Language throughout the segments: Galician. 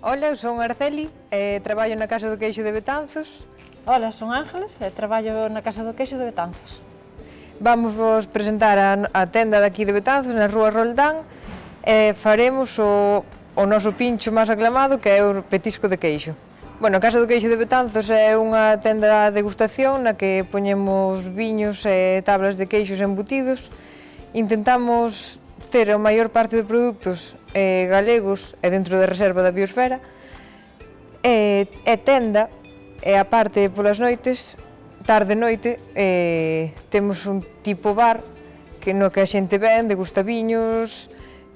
Ola, eu son Arceli e traballo na Casa do Queixo de Betanzos. Ola, son Ángeles e traballo na Casa do Queixo de Betanzos. Vamos vos presentar a tenda daqui de Betanzos, na rúa Roldán, e faremos o noso pincho máis aclamado, que é o petisco de queixo. Bueno, a Casa do Queixo de Betanzos é unha tenda de degustación na que poñemos viños e tablas de queixos embutidos. Intentamos ter a maior parte de produtos galegos e dentro da reserva da biosfera. E tenda, e a parte polas noites, tarde e noite, temos un tipo bar no que a xente ven, degusta viños,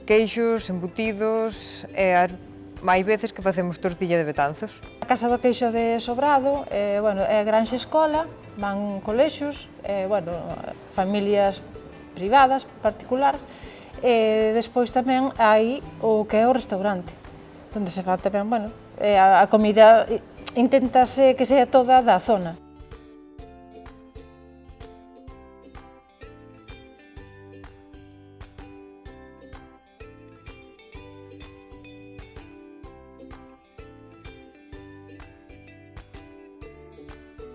queixos, embutidos, e hai veces que facemos tortilla de Betanzos. A Casa do Queixo de Sobrado é a granxa escola, van colexios, familias privadas, particulares, e despois tamén hai o que é o restaurante, onde se fa tamén, a comida inténtase que sea toda da zona.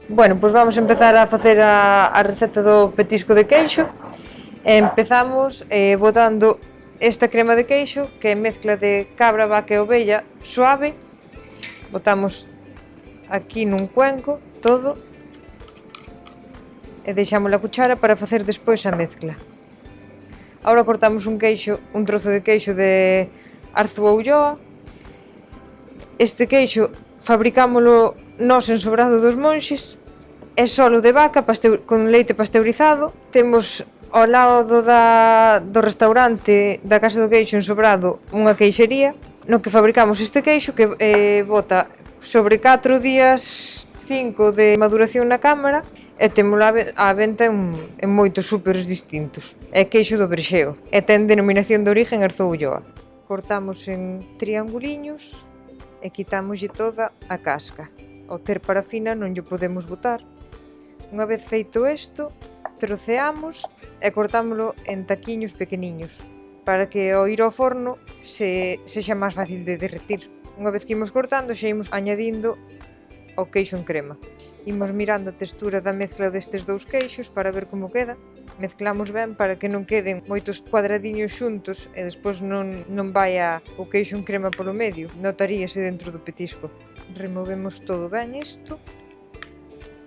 Bueno, pois vamos empezar a facer a receta do petisco de queixo. Empezamos botando esta crema de queixo, que é mezcla de cabra, vaca e ovella suave. Botamos aquí nun cuenco todo e deixamos a cuchara para facer despois a mezcla. Agora cortamos un trozo de queixo de Arzúa Ulloa. Este queixo fabricámolo nós en Sobrado dos Monxes. É solo de vaca con leite pasteurizado. Temos ao lado do restaurante da Casa do Queixo en Sobrado unha queixería no que fabricamos este queixo que bota sobre 4 días, 5 de maduración na cámara, e témolo á venta en moitos súperes distintos. É queixo do Brexeo e ten denominación de origen Arzúa Ulloa. Cortamos en trianguliños e quitámoslle toda a casca. Ao ter parafina non lle podemos botar. Unha vez feito isto, troceamos e cortámoslo en taquiños pequeniños para que ao ir ao forno sexa máis fácil de derretir. Unha vez que imos cortando, xa imos añadindo o queixo en crema. Imos mirando a textura da mezcla destes dous queixos para ver como queda. Mezclamos ben para que non queden moitos cuadradiños xuntos e despois non vaia o queixo en crema polo medio, notaríase dentro do petisco. Removemos todo ben isto,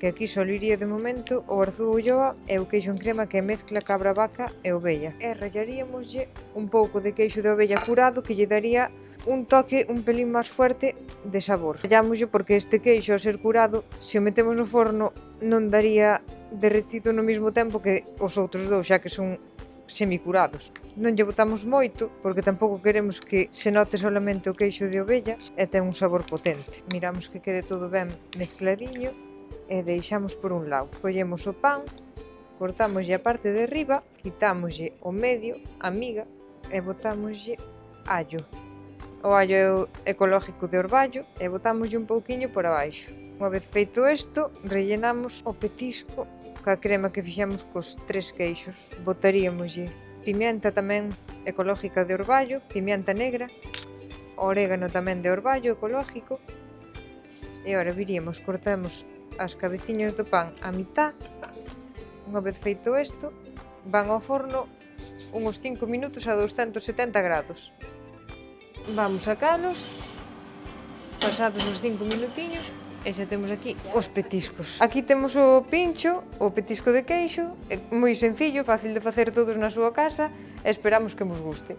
que aquí só iría de momento o Arzúa Ulloa e o queixo en crema, que é mezcla cabra, vaca e ovella. E rallaríamoslle un pouco de queixo de ovella curado, que lle daría un toque un pelín máis fuerte de sabor. Rallámoslle porque este queixo, ao ser curado, se o metemos no forno non daría derretido no mesmo tempo que os outros dous, xa que son semicurados. Non lle botamos moito porque tampouco queremos que se note solamente o queixo de ovella e ten un sabor potente. Miramos que quede todo ben mezcladiño e deixamos por un lado. Collemos o pan, cortámoslle a parte de arriba, quitámoslle o medio, a miga, e botámoslle allo. O allo ecológico de orballo e botámoslle un pouquiño por abaixo. Unha vez feito isto, rellenamos o petisco ca crema que fixemos cos 3 queixos. Botaríamoslle pimienta tamén ecológica de orballo, pimienta negra, orégano tamén de orballo ecológico. E agora viríamos, cortamos as cabeciñas do pan a mitad. Unha vez feito isto, van ao forno uns 5 minutos a 270 grados. Vamos sacalos, pasados os 5 minutiños, e xa temos aquí os petiscos. Aquí temos o pincho, o petisco de queixo, é moi sencillo, fácil de facer todos na súa casa, e esperamos que vos guste.